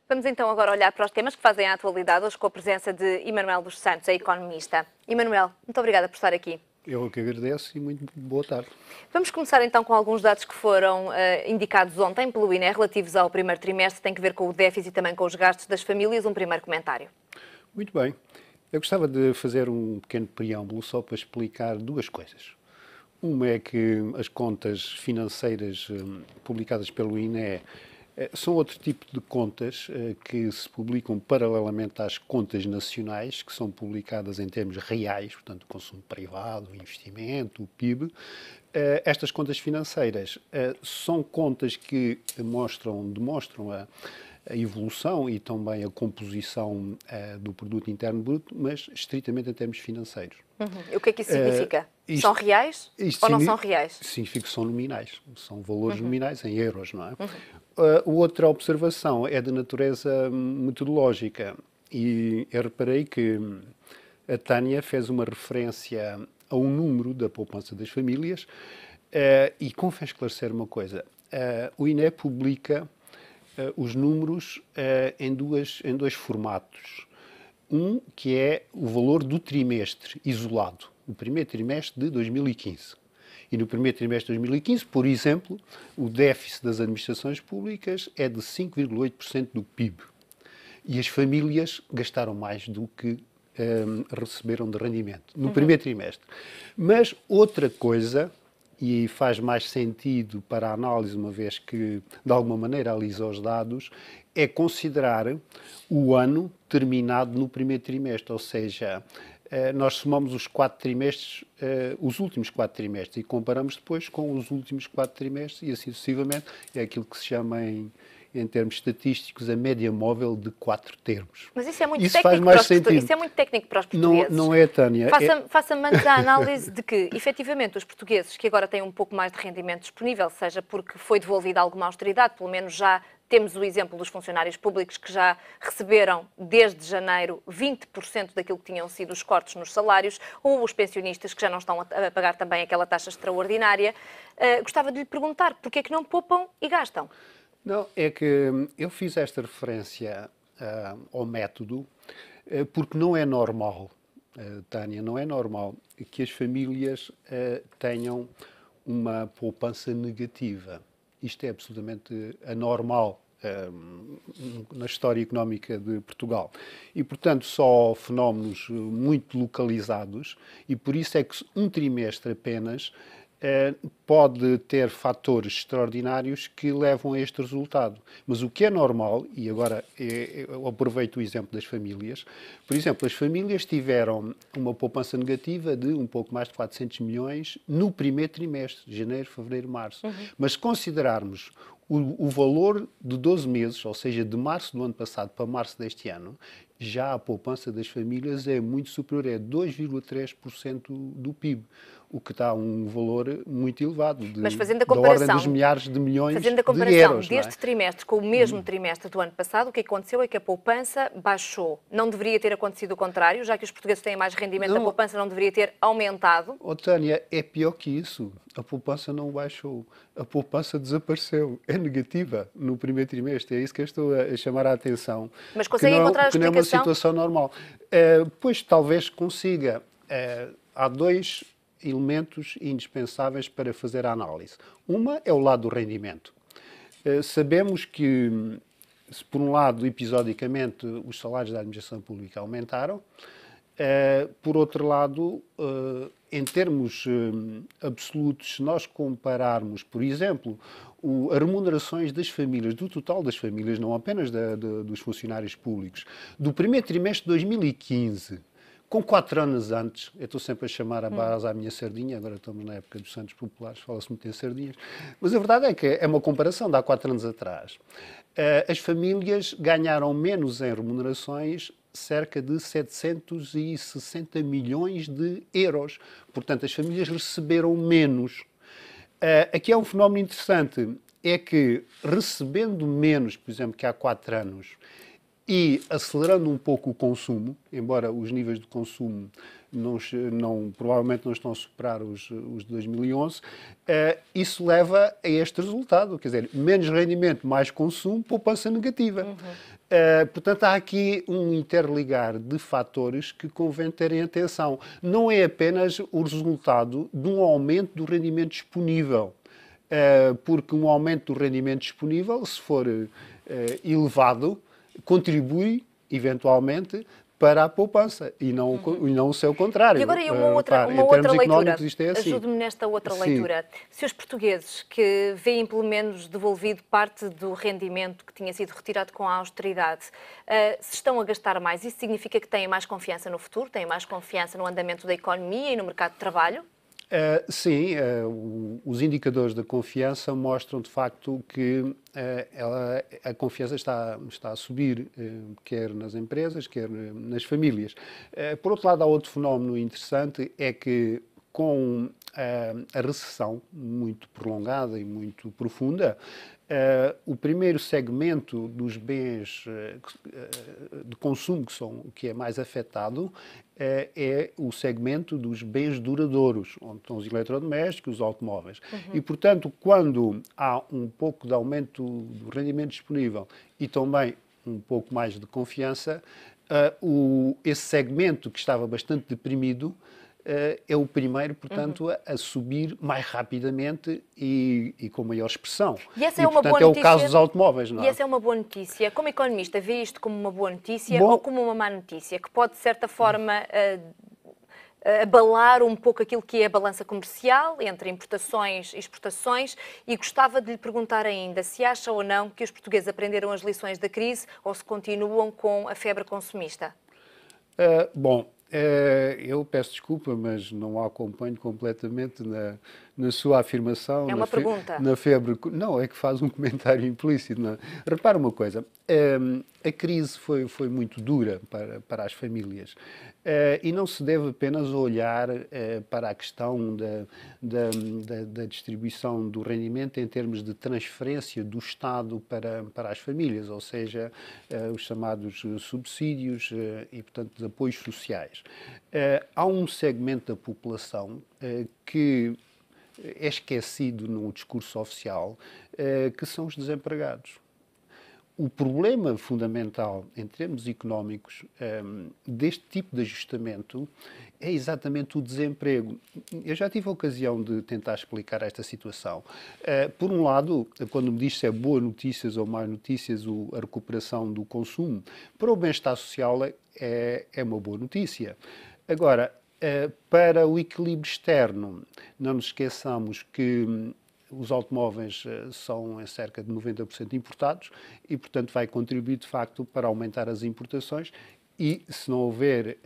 Vamos então agora olhar para os temas que fazem a atualidade, hoje com a presença de Emanuel dos Santos, a economista. Emanuel, muito obrigada por estar aqui. Eu que agradeço e muito boa tarde. Vamos começar então com alguns dados que foram indicados ontem pelo INE relativos ao primeiro trimestre, tem que ver com o déficit e também com os gastos das famílias. Um primeiro comentário. Muito bem. Eu gostava de fazer um pequeno preâmbulo só para explicar duas coisas. Uma é que as contas financeiras publicadas pelo INE são outro tipo de contas que se publicam paralelamente às contas nacionais, que são publicadas em termos reais, portanto, consumo privado, investimento, o PIB. Estas contas financeiras são contas que demonstram a evolução e também a composição do produto interno bruto, mas estritamente em termos financeiros. E o que é que isso significa? São reais ou não são reais? Significa que são nominais, são valores nominais em euros, não é? Outra observação é de natureza metodológica e eu reparei que a Tânia fez uma referência a um número da poupança das famílias e convém esclarecer uma coisa. O INE publica os números em dois formatos. Um que é o valor do trimestre isolado, o primeiro trimestre de 2015. E no primeiro trimestre de 2015, por exemplo, o déficit das administrações públicas é de 5,8% do PIB. E as famílias gastaram mais do que receberam de rendimento no primeiro trimestre. Mas outra coisa, e faz mais sentido para a análise, uma vez que, de alguma maneira, alisa os dados, é considerar o ano terminado no primeiro trimestre, ou seja, nós somamos os 4 trimestres, os últimos 4 trimestres, e comparamos depois com os últimos 4 trimestres, e assim sucessivamente. É aquilo que se chama, em termos estatísticos, a média móvel de 4 termos. Mas isso é muito isso técnico faz mais sentido. Isso é muito técnico para os portugueses. Não é, Tânia. Faça-me antes a análise de que, efetivamente, os portugueses que agora têm um pouco mais de rendimento disponível, seja porque foi devolvida alguma austeridade, pelo menos já temos o exemplo dos funcionários públicos que já receberam, desde janeiro, 20% daquilo que tinham sido os cortes nos salários, ou os pensionistas que já não estão a pagar também aquela taxa extraordinária. Gostava de lhe perguntar, porquê é que não poupam e gastam? Não, é que eu fiz esta referência ao método porque não é normal, Tânia, não é normal que as famílias tenham uma poupança negativa. Isto é absolutamente anormal na história económica de Portugal. E, portanto, só fenómenos muito localizados, e por isso é que um trimestre apenas pode ter fatores extraordinários que levam a este resultado. Mas o que é normal, e agora eu aproveito o exemplo das famílias, por exemplo, as famílias tiveram uma poupança negativa de um pouco mais de 400 milhões no primeiro trimestre, janeiro, fevereiro, março. Mas se considerarmos o valor de 12 meses, ou seja, de março do ano passado para março deste ano, já a poupança das famílias é muito superior, é 2,3% do PIB, o que dá um valor muito elevado, Mas fazendo a da ordem comparação, dos milhares de milhões de euros. Fazendo a comparação deste deste trimestre com o mesmo trimestre do ano passado, o que aconteceu é que a poupança baixou. Não deveria ter acontecido o contrário, já que os portugueses têm mais rendimento, a poupança não deveria ter aumentado? Tânia, é pior que isso. A poupança não baixou. A poupança desapareceu. É negativa no primeiro trimestre. É isso que eu estou a chamar a atenção. Mas consegue encontrar a explicação? Que não é uma situação normal. Pois talvez consiga. Há dois elementos indispensáveis para fazer a análise. Uma é o lado do rendimento. Sabemos que, se por um lado, episodicamente, os salários da administração pública aumentaram, por outro lado, em termos absolutos, se nós compararmos, por exemplo, as remunerações das famílias, do total das famílias, não apenas dos funcionários públicos, do primeiro trimestre de 2015, com 4 anos antes, eu estou sempre a chamar a brasa à minha sardinha, agora estamos na época dos Santos Populares, fala-se muito em sardinhas, mas a verdade é que é uma comparação de há 4 anos atrás. As famílias ganharam menos em remunerações, cerca de 760 milhões de euros. Portanto, as famílias receberam menos. Aqui é um fenómeno interessante, é que recebendo menos, por exemplo, que há 4 anos, e acelerando um pouco o consumo, embora os níveis de consumo provavelmente não estão a superar os de 2011, isso leva a este resultado, quer dizer, menos rendimento, mais consumo, poupança negativa. Portanto, há aqui um interligar de fatores que convém terem atenção. Não é apenas o resultado de um aumento do rendimento disponível, porque um aumento do rendimento disponível, se for elevado, contribui, eventualmente, para a poupança e não o seu contrário. E agora uma outra leitura. É assim. Ajude-me nesta outra leitura. Se os portugueses que veem pelo menos devolvido parte do rendimento que tinha sido retirado com a austeridade, se estão a gastar mais, isso significa que têm mais confiança no futuro, têm mais confiança no andamento da economia e no mercado de trabalho? Sim, os indicadores da confiança mostram de facto que a confiança está a subir, quer nas empresas, quer nas famílias. Por outro lado, há outro fenómeno interessante, é que com a recessão muito prolongada e muito profunda, o primeiro segmento dos bens de consumo que é mais afetado é o segmento dos bens duradouros, onde estão os eletrodomésticos, os automóveis. E, portanto, quando há um pouco de aumento do rendimento disponível e também um pouco mais de confiança, esse segmento que estava bastante deprimido é o primeiro, portanto, a subir mais rapidamente e com maior expressão. E essa é uma portanto, boa notícia. É o caso dos automóveis, não é? E essa é uma boa notícia. Como economista, vê isto como uma boa notícia ou como uma má notícia? Que pode, de certa forma, abalar um pouco aquilo que é a balança comercial entre importações e exportações, e gostava de lhe perguntar ainda se acha ou não que os portugueses aprenderam as lições da crise ou se continuam com a febre consumista. Eu peço desculpa, mas não a acompanho completamente na sua afirmação. É uma pergunta. Na febre. Não, é que faz um comentário implícito. Não. Repara uma coisa, a crise foi muito dura para as famílias e não se deve apenas olhar para a questão da distribuição do rendimento em termos de transferência do Estado para as famílias, ou seja, os chamados subsídios e, portanto, de apoios sociais. Há um segmento da população que é esquecido no discurso oficial, que são os desempregados. O problema fundamental, em termos económicos, deste tipo de ajustamento é exatamente o desemprego. Eu já tive a ocasião de tentar explicar esta situação. Por um lado, quando me diz se é boas notícias ou más notícias a recuperação do consumo, para o bem-estar social é uma boa notícia. Agora, para o equilíbrio externo, não nos esqueçamos que os automóveis são em cerca de 90% importados e, portanto, vai contribuir, de facto, para aumentar as importações e, se não houver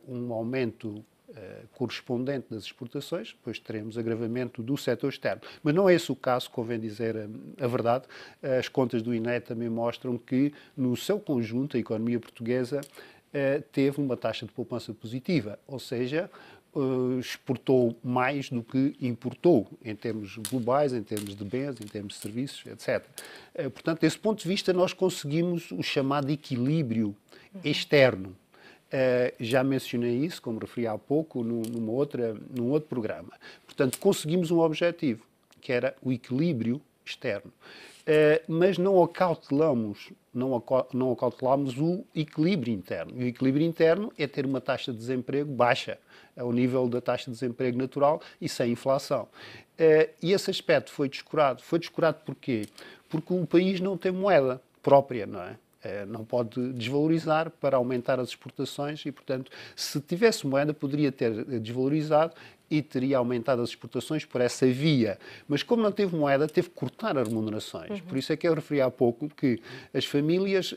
um aumento correspondente das exportações, depois teremos agravamento do setor externo. Mas não é esse o caso, convém dizer a verdade. As contas do INE também mostram que, no seu conjunto, a economia portuguesa teve uma taxa de poupança positiva, ou seja, exportou mais do que importou, em termos globais, em termos de bens, em termos de serviços, etc. Portanto, desse ponto de vista, nós conseguimos o chamado equilíbrio externo. Já mencionei isso, como referi há pouco, num outro programa. Portanto, conseguimos um objetivo, que era o equilíbrio externo. Mas não acautelamos o equilíbrio interno. E o equilíbrio interno é ter uma taxa de desemprego baixa, ao nível da taxa de desemprego natural e sem inflação. E esse aspecto foi descurado. Foi descurado porquê? Porque o país não tem moeda própria, não é? Não pode desvalorizar para aumentar as exportações e, portanto, se tivesse moeda, poderia ter desvalorizado e teria aumentado as exportações por essa via. Mas como não teve moeda, teve que cortar as remunerações. Por isso é que eu referi há pouco que as famílias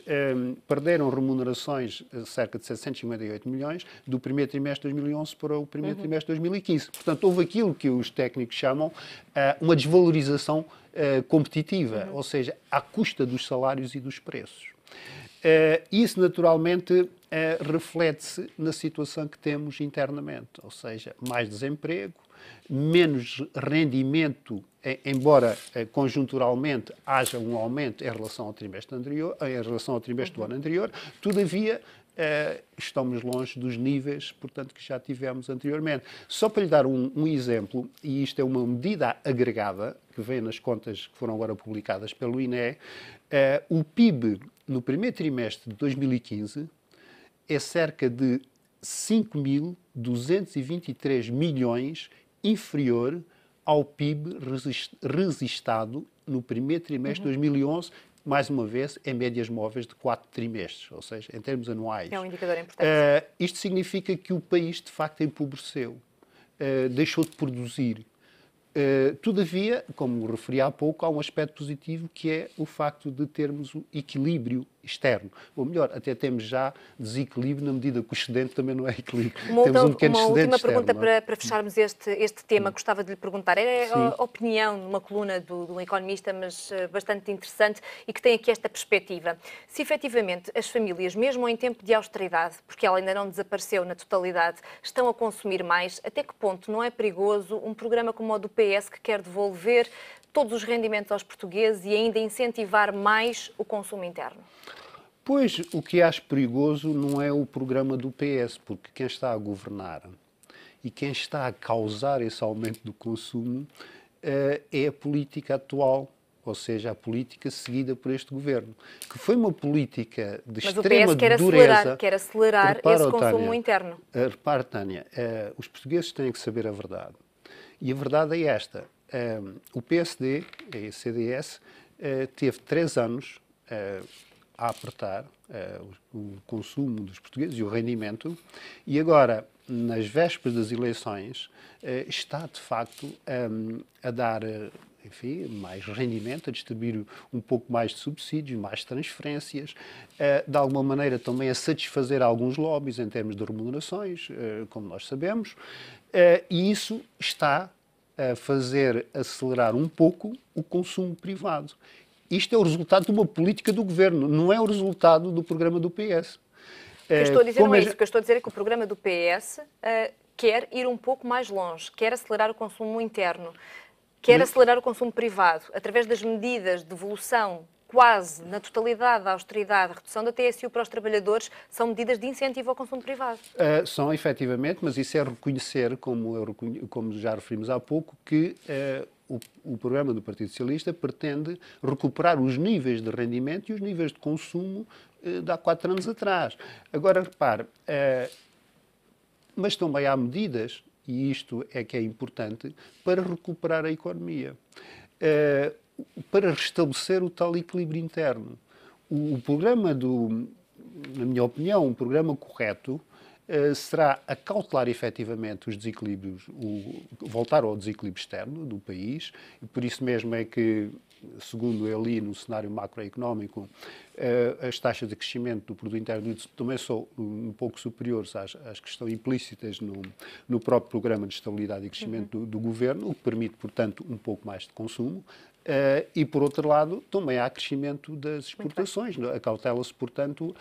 perderam remunerações cerca de 758 milhões do primeiro trimestre de 2011 para o primeiro trimestre de 2015. Portanto, houve aquilo que os técnicos chamam uma desvalorização competitiva, ou seja, à custa dos salários e dos preços. Isso, naturalmente, reflete-se na situação que temos internamente, ou seja, mais desemprego, menos rendimento, embora conjunturalmente haja um aumento em relação ao trimestre anterior, em relação ao trimestre do ano anterior, todavia estamos longe dos níveis, portanto, que já tivemos anteriormente. Só para lhe dar um exemplo, e isto é uma medida agregada, que vem nas contas que foram agora publicadas pelo INE, o PIB no primeiro trimestre de 2015 é cerca de 5.223 milhões inferior ao PIB registado no primeiro trimestre de 2011, mais uma vez, em médias móveis de 4 trimestres, ou seja, em termos anuais. É um indicador importante. Isto significa que o país, de facto, empobreceu, deixou de produzir. Todavia, como referi há pouco, há um aspecto positivo que é o facto de termos o equilíbrio externo. Ou melhor, até temos já desequilíbrio na medida que o excedente também não é equilíbrio. Temos um pequeno uma excedente última externo, pergunta para fecharmos este tema. Gostava de lhe perguntar. É a opinião numa coluna de um economista, mas bastante interessante, e que tem aqui esta perspectiva. Se efetivamente as famílias, mesmo em tempo de austeridade, porque ela ainda não desapareceu na totalidade, estão a consumir mais, até que ponto não é perigoso um programa como o do PS, que quer devolver todos os rendimentos aos portugueses e ainda incentivar mais o consumo interno? Pois, o que acho perigoso não é o programa do PS, porque quem está a governar e quem está a causar esse aumento do consumo é a política atual, ou seja, a política seguida por este governo, que foi uma política de extrema dureza. Quer acelerar esse consumo interno. Repare, Tânia, os portugueses têm que saber a verdade. E a verdade é esta. O PSD, a CDS, teve 3 anos a apertar o consumo dos portugueses e o rendimento, e agora, nas vésperas das eleições, está, de facto, a dar, enfim, mais rendimento, a distribuir um pouco mais de subsídios, mais transferências, de alguma maneira também a satisfazer alguns lobbies em termos de remunerações, como nós sabemos, e isso está a fazer acelerar um pouco o consumo privado. Isto é o resultado de uma política do governo, não é o resultado do programa do PS. O que eu estou a dizer não é isso. O que eu estou a dizer é que o programa do PS quer ir um pouco mais longe, quer acelerar o consumo interno, quer acelerar o consumo privado, através das medidas de devolução quase na totalidade da austeridade, a redução da TSU para os trabalhadores, são medidas de incentivo ao consumo privado. São, efetivamente, mas isso é reconhecer, como já referimos há pouco, que o programa do Partido Socialista pretende recuperar os níveis de rendimento e os níveis de consumo de há 4 anos atrás. Agora, repare, mas também há medidas, e isto é que é importante, para recuperar a economia, para restabelecer o tal equilíbrio interno. O programa na minha opinião, um programa correto, será acautelar efetivamente os desequilíbrios, voltar ao desequilíbrio externo do país, e por isso mesmo é que, segundo eu li no cenário macroeconómico, as taxas de crescimento do produto interno bruto também são um pouco superiores às que estão implícitas no próprio programa de estabilidade e crescimento do governo, o que permite, portanto, um pouco mais de consumo. E, por outro lado, também há crescimento das exportações. Acautela-se, portanto,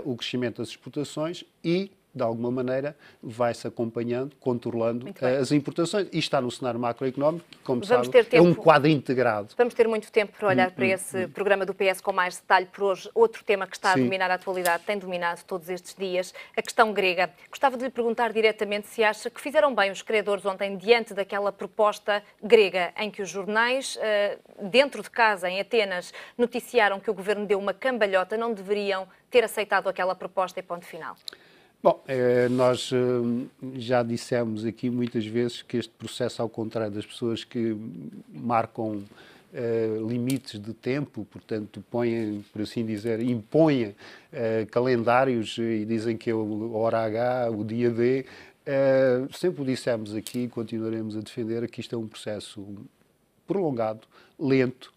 o crescimento das exportações e, de alguma maneira, vai-se acompanhando, controlando as importações. E está no cenário macroeconómico, que, como sabe, é um quadro integrado. Vamos ter muito tempo para olhar para esse programa do PS com mais detalhe por hoje. Outro tema que está a dominar a atualidade, tem dominado todos estes dias, a questão grega. Gostava de lhe perguntar diretamente se acha que fizeram bem os credores ontem diante daquela proposta grega, em que os jornais, dentro de casa, em Atenas, noticiaram que o governo deu uma cambalhota, não deveriam ter aceitado aquela proposta e ponto final? Bom, nós já dissemos aqui muitas vezes que este processo, ao contrário das pessoas que marcam limites de tempo, portanto, põem, por assim dizer, impõem calendários e dizem que é a hora H, o dia D, sempre o dissemos aqui e continuaremos a defender que isto é um processo prolongado, lento,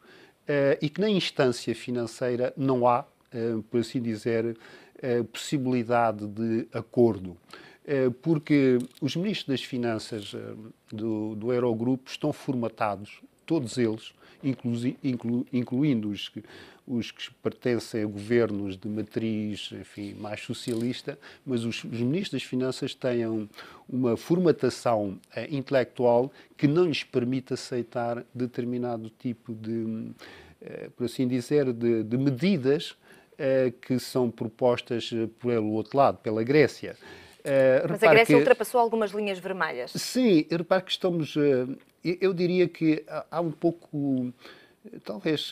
e que na instância financeira não há, por assim dizer, possibilidade de acordo, porque os ministros das Finanças do Eurogrupo estão formatados todos eles, incluindo os que pertencem a governos de matriz, enfim, mais socialista, mas os ministros das Finanças têm uma formatação intelectual que não lhes permite aceitar determinado tipo de, por assim dizer, de medidas que são propostas pelo outro lado, pela Grécia. Mas a Grécia ultrapassou algumas linhas vermelhas. Sim, repare que estamos... eu diria que há um pouco, talvez,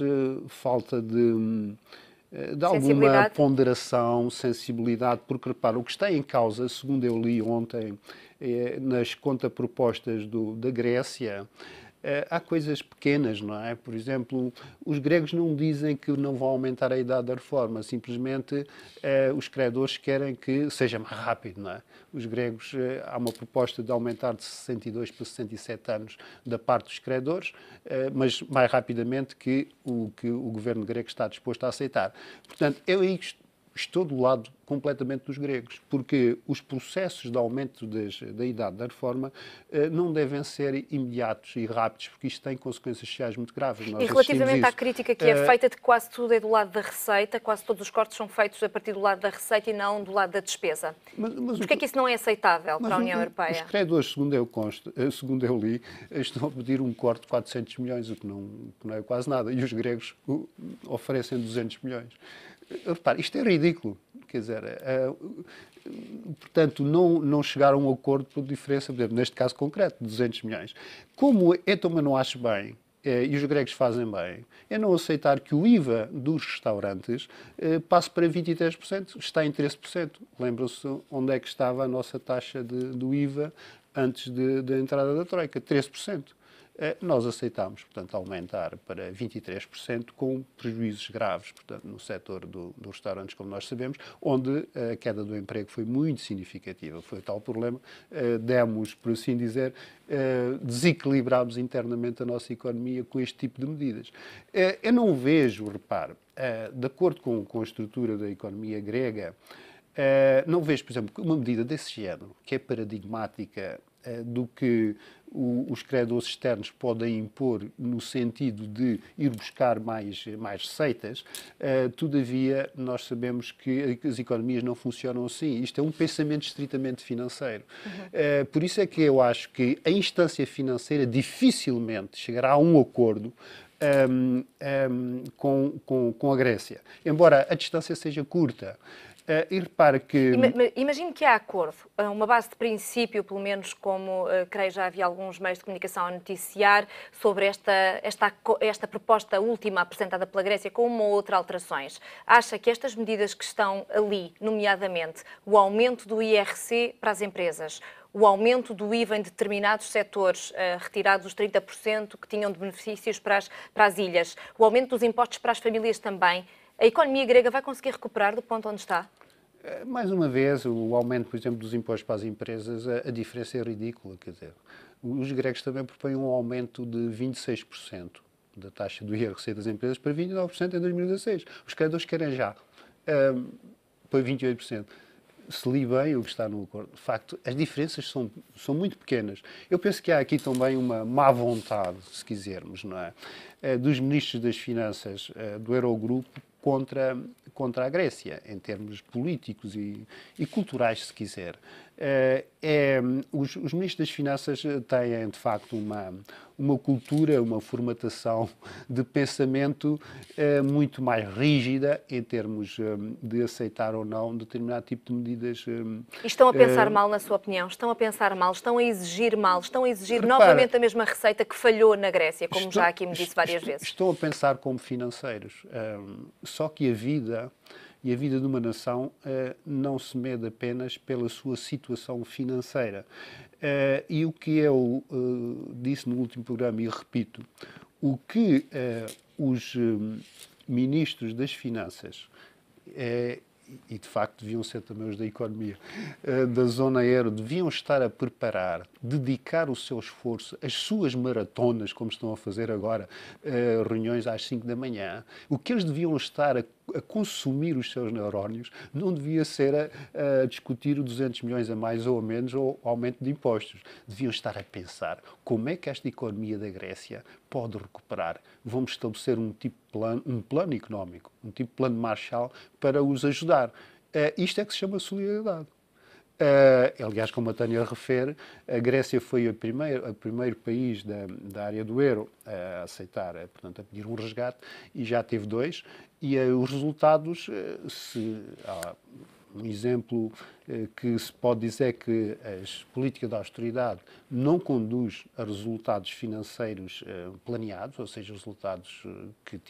falta de alguma ponderação, sensibilidade, porque, repara, o que está em causa, segundo eu li ontem, nas contrapropostas da Grécia, há coisas pequenas, não é? Por exemplo, os gregos não dizem que não vão aumentar a idade da reforma, simplesmente os credores querem que seja mais rápido, não é? Os gregos, há uma proposta de aumentar de 62 para 67 anos da parte dos credores, mas mais rapidamente que o governo grego está disposto a aceitar. Portanto, eu estou do lado completamente dos gregos, porque os processos de aumento da idade da reforma não devem ser imediatos e rápidos, porque isto tem consequências sociais muito graves. E relativamente à crítica que é feita de que quase tudo é do lado da receita, quase todos os cortes são feitos a partir do lado da receita e não do lado da despesa. Mas porquê é que isso não é aceitável para a União Europeia? Os credores, segundo eu li, estão a pedir um corte de 400 milhões, o que não é quase nada, e os gregos oferecem 200 milhões. Repare, isto é ridículo. Quer dizer, portanto, não chegaram a um acordo por diferença, por exemplo, neste caso concreto, de 200 milhões. Como eu também não acho bem, e os gregos fazem bem, é não aceitar que o IVA dos restaurantes passe para 23%, está em 13%. Lembram-se onde é que estava a nossa taxa do IVA antes da entrada da Troika? 13%. Nós aceitámos, portanto, aumentar para 23% com prejuízos graves, portanto, no setor dos restaurantes, como nós sabemos, onde a queda do emprego foi muito significativa. Foi tal problema, demos, por assim dizer, desequilibrámos internamente a nossa economia com este tipo de medidas. Eu não vejo, repare, de acordo com a estrutura da economia grega, não vejo, por exemplo, uma medida desse género, que é paradigmática do que os credores externos podem impor no sentido de ir buscar mais receitas, todavia nós sabemos que as economias não funcionam assim. Isto é um pensamento estritamente financeiro. Por isso é que eu acho que a instância financeira dificilmente chegará a um acordo com a Grécia, embora a distância seja curta. E repara que... Imagino que há acordo, uma base de princípio, pelo menos como creio já havia alguns meios de comunicação a noticiar, sobre esta proposta última apresentada pela Grécia com uma ou outra alterações. Acha que estas medidas que estão ali, nomeadamente o aumento do IRC para as empresas, o aumento do IVA em determinados setores, retirados os 30% que tinham de benefícios para as ilhas, o aumento dos impostos para as famílias também, a economia grega vai conseguir recuperar do ponto onde está? Mais uma vez, o aumento, por exemplo, dos impostos para as empresas, a diferença é ridícula. Quer dizer, os gregos também propõem um aumento de 26% da taxa do IRC das empresas para 29% em 2016. Os credores querem já para 28%. Se li bem o que está no acordo, de facto, as diferenças são muito pequenas. Eu penso que há aqui também uma má vontade, se quisermos, não é? Dos ministros das Finanças do Eurogrupo contra a Grécia, em termos políticos e culturais, se quiser. Os ministros das Finanças têm, de facto, uma cultura, uma formatação de pensamento muito mais rígida em termos de aceitar ou não determinado tipo de medidas. E estão a pensar mal, na sua opinião? Estão a pensar mal? Estão a exigir mal? Estão a exigir novamente a mesma receita que falhou na Grécia, como já aqui me disse várias vezes? Estão a pensar como financeiros. Só que a vida de uma nação não se mede apenas pela sua situação financeira. E o que eu disse no último programa, e repito, o que os ministros das Finanças, e de facto deviam ser também os da economia, da zona euro, deviam estar a preparar, dedicar o seu esforço, as suas maratonas, como estão a fazer agora, reuniões às 5 da manhã, o que eles deviam estar a a consumir os seus neurónios, não devia ser a discutir os 200 milhões a mais ou a menos ou aumento de impostos. Deviam estar a pensar como é que esta economia da Grécia pode recuperar. Vamos estabelecer um plano económico, um tipo de plano Marshall para os ajudar. Isto é que se chama solidariedade. Aliás, como a Tânia refere, a Grécia foi o primeiro país da área do euro a aceitar, portanto, a pedir um resgate, e já teve 2. E os resultados, há um exemplo que se pode dizer que a política de austeridade não conduz a resultados financeiros planeados, ou seja, resultados que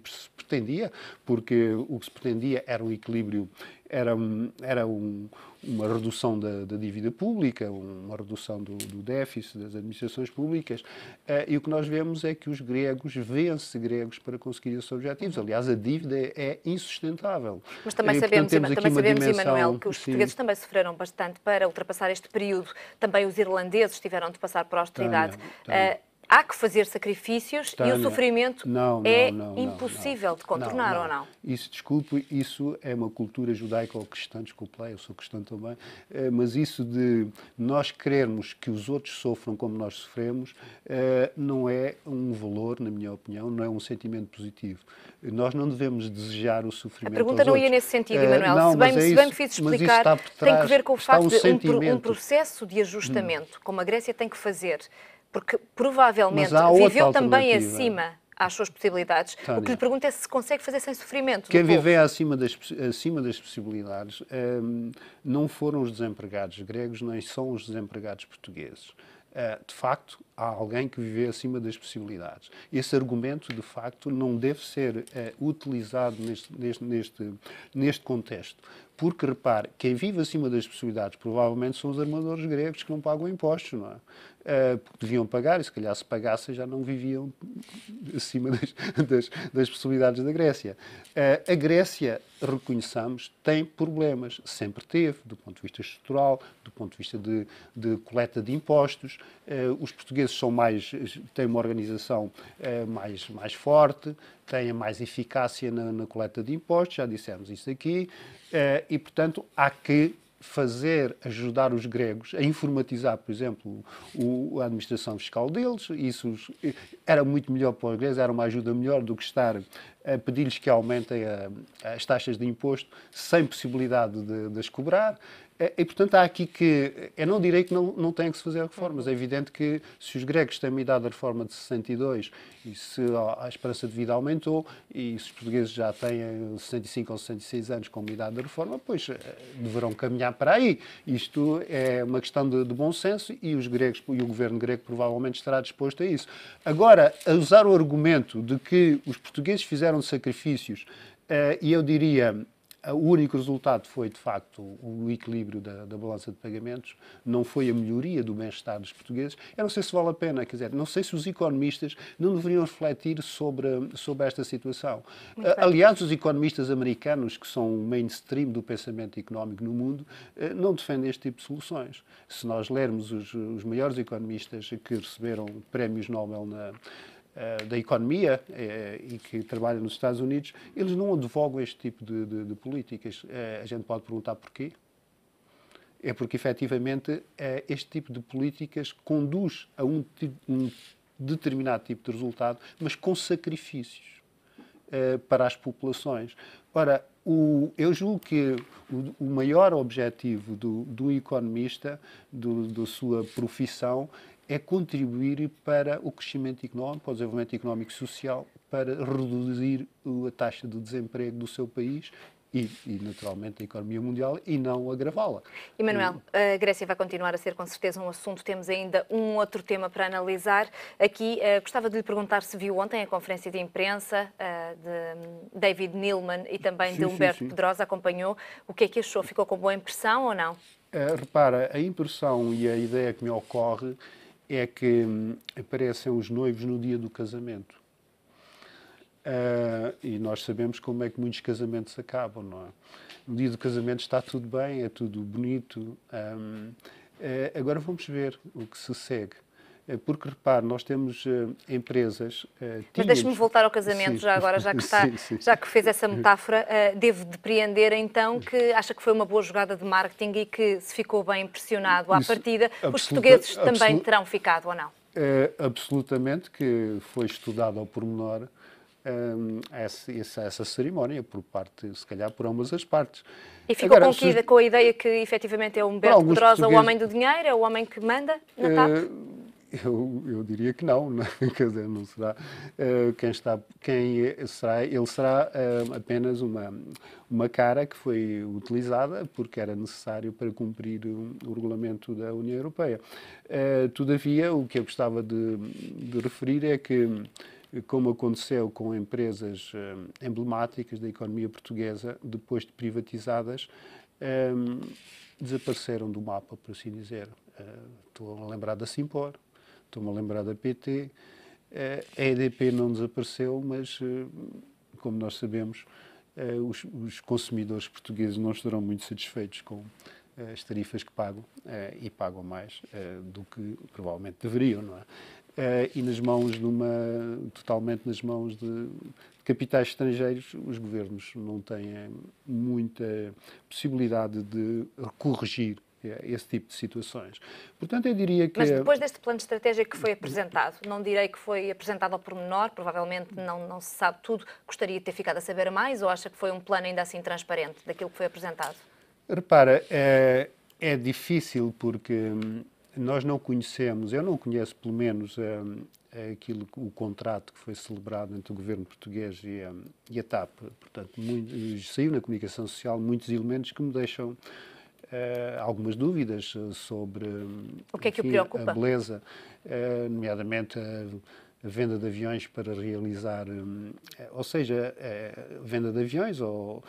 se pretendia, porque o que se pretendia era um equilíbrio, era uma redução da dívida pública, uma redução do déficit das administrações públicas, e o que nós vemos é que os gregos vêem-se gregos para conseguir esses objetivos. Aliás, a dívida é insustentável. Mas também sabemos, Emanuel, que os portugueses também sofreram bastante para ultrapassar este período. Também os irlandeses tiveram de passar por austeridade. Há que fazer sacrifícios e o sofrimento é impossível de contornar, ou não? Isso, desculpe, isso é uma cultura judaica ou cristã, desculpe lá, eu sou cristão também, mas isso de nós querermos que os outros sofram como nós sofremos não é um valor, na minha opinião, não é um sentimento positivo. Nós não devemos desejar o sofrimento aos outros. A pergunta não ia nesse sentido, Emanuel. Se bem me fiz explicar, tem que ver com o facto de um processo de ajustamento, como a Grécia tem que fazer, porque provavelmente viveu também acima às suas possibilidades. Tânia, o que lhe pergunto é se consegue fazer sem sofrimento. Quem vive acima das possibilidades não foram os desempregados gregos, nem são os desempregados portugueses. De facto, há alguém que vive acima das possibilidades. Esse argumento, de facto, não deve ser utilizado neste contexto. Porque, repare, quem vive acima das possibilidades provavelmente são os armadores gregos que não pagam impostos, não é? Porque deviam pagar, e se calhar se pagassem já não viviam acima das possibilidades da Grécia. A Grécia, reconheçamos, tem problemas, sempre teve, do ponto de vista estrutural, do ponto de vista de coleta de impostos. Os portugueses têm uma organização mais forte, têm mais eficácia na coleta de impostos, já dissemos isso aqui, e, portanto, há que ajudar os gregos a informatizar, por exemplo, a administração fiscal deles. Isso era muito melhor para os gregos, era uma ajuda melhor do que estar a pedir-lhes que aumentem as taxas de imposto sem possibilidade de as cobrar. E, portanto, há aqui que... Eu não direi que não tem que se fazer reformas. É evidente que se os gregos têm uma idade da reforma de 62 e se a esperança de vida aumentou e se os portugueses já têm 65 ou 66 anos com uma idade da reforma, pois deverão caminhar para aí. Isto é uma questão de bom senso e os gregos e o governo grego provavelmente estará disposto a isso. Agora, a usar o argumento de que os portugueses fizeram sacrifícios e eu diria... O único resultado foi, de facto, o equilíbrio da balança de pagamentos, não foi a melhoria do bem-estar dos portugueses. Eu não sei se vale a pena, quer dizer, não sei se os economistas não deveriam refletir sobre esta situação. Aliás, os economistas americanos, que são o mainstream do pensamento económico no mundo, não defendem este tipo de soluções. Se nós lermos os maiores economistas que receberam prémios Nobel da economia e que trabalham nos Estados Unidos, eles não advogam este tipo de políticas. A gente pode perguntar porquê. É porque, efetivamente, este tipo de políticas conduz a um determinado tipo de resultado, mas com sacrifícios para as populações. Ora, eu julgo que o maior objetivo do economista, da sua profissão, é contribuir para o crescimento económico, para o desenvolvimento económico e social, para reduzir a taxa de desemprego do seu país e, naturalmente, a economia mundial e não agravá-la. Emanuel, a Grécia vai continuar a ser, com certeza, um assunto. Temos ainda um outro tema para analisar. Aqui, gostava de lhe perguntar se viu ontem a conferência de imprensa de David Neeleman e também de Humberto Pedrosa, acompanhou. O que é que achou? Ficou com boa impressão ou não? Repara, a impressão e a ideia que me ocorre é que aparecem os noivos no dia do casamento. E nós sabemos como é que muitos casamentos acabam, não é? No dia do casamento está tudo bem, é tudo bonito. Agora vamos ver o que se segue. Porque, repare, nós temos empresas... Mas deixe-me voltar ao casamento, já agora, já que fez essa metáfora, devo depreender então que acha que foi uma boa jogada de marketing e que se ficou bem impressionado à partida, os portugueses também terão ficado ou não? Absolutamente, que foi estudado ao pormenor essa cerimónia, por parte, se calhar, por ambas as partes. E ficou com a ideia que, efetivamente, é o Humberto Pedrosa o homem do dinheiro, é o homem que manda na TAP? Eu diria que não, quer dizer, não será. Ele será apenas uma cara que foi utilizada porque era necessário para cumprir o regulamento da União Europeia. Todavia, o que eu gostava de referir é que, como aconteceu com empresas emblemáticas da economia portuguesa, depois de privatizadas, desapareceram do mapa, por assim dizer. Estou a lembrar da Simpor, estou-me a lembrar da PT. A EDP não desapareceu, mas, como nós sabemos, os consumidores portugueses não estarão muito satisfeitos com as tarifas que pagam e pagam mais do que provavelmente deveriam, não é? E totalmente nas mãos de capitais estrangeiros, os governos não têm muita possibilidade de corrigir esse tipo de situações. Portanto, eu diria que... Mas depois deste plano de estratégia que foi apresentado, não direi que foi apresentado ao pormenor, provavelmente não se sabe tudo, gostaria de ter ficado a saber mais, ou acha que foi um plano ainda assim transparente daquilo que foi apresentado? Repara, é difícil porque nós não conhecemos, eu não conheço pelo menos o contrato que foi celebrado entre o governo português e a TAP. Portanto, saiu na comunicação social muitos elementos que me deixam algumas dúvidas sobre o que é que o preocupa? A beleza, nomeadamente a venda de aviões para realizar, ou seja, a venda de aviões ou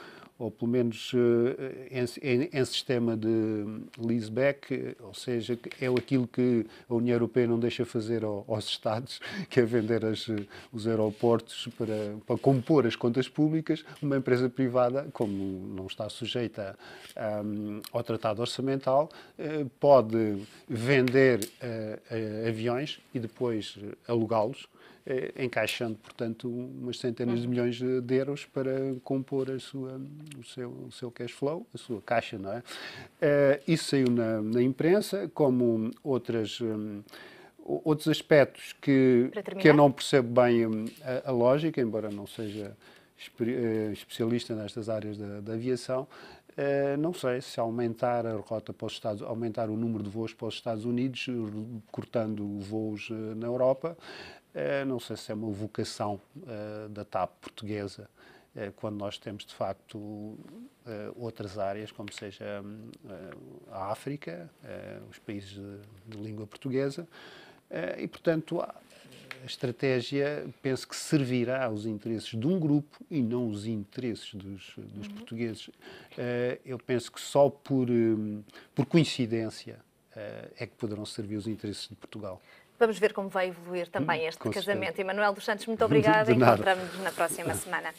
pelo menos em sistema de leaseback, ou seja, é aquilo que a União Europeia não deixa fazer aos Estados, que é vender os aeroportos para compor as contas públicas. Uma empresa privada, como não está sujeita ao tratado orçamental, pode vender aviões e depois alugá-los, encaixando, portanto, umas centenas de milhões de euros para compor o seu cash flow, a sua caixa, não é? Isso saiu na imprensa, como outros aspectos que eu não percebo bem a lógica, embora não seja especialista nestas áreas da aviação. Não sei se aumentar a rota para os Estados, aumentar o número de voos para os Estados Unidos, cortando voos na Europa. Não sei se é uma vocação da TAP portuguesa, quando nós temos, de facto, outras áreas, como seja a África, os países de língua portuguesa, e, portanto, a estratégia, penso que servirá aos interesses de um grupo e não os interesses dos portugueses. Eu penso que só por coincidência é que poderão servir os interesses de Portugal. Vamos ver como vai evoluir também este casamento. Emanuel dos Santos, muito obrigada e encontramos-nos na próxima semana.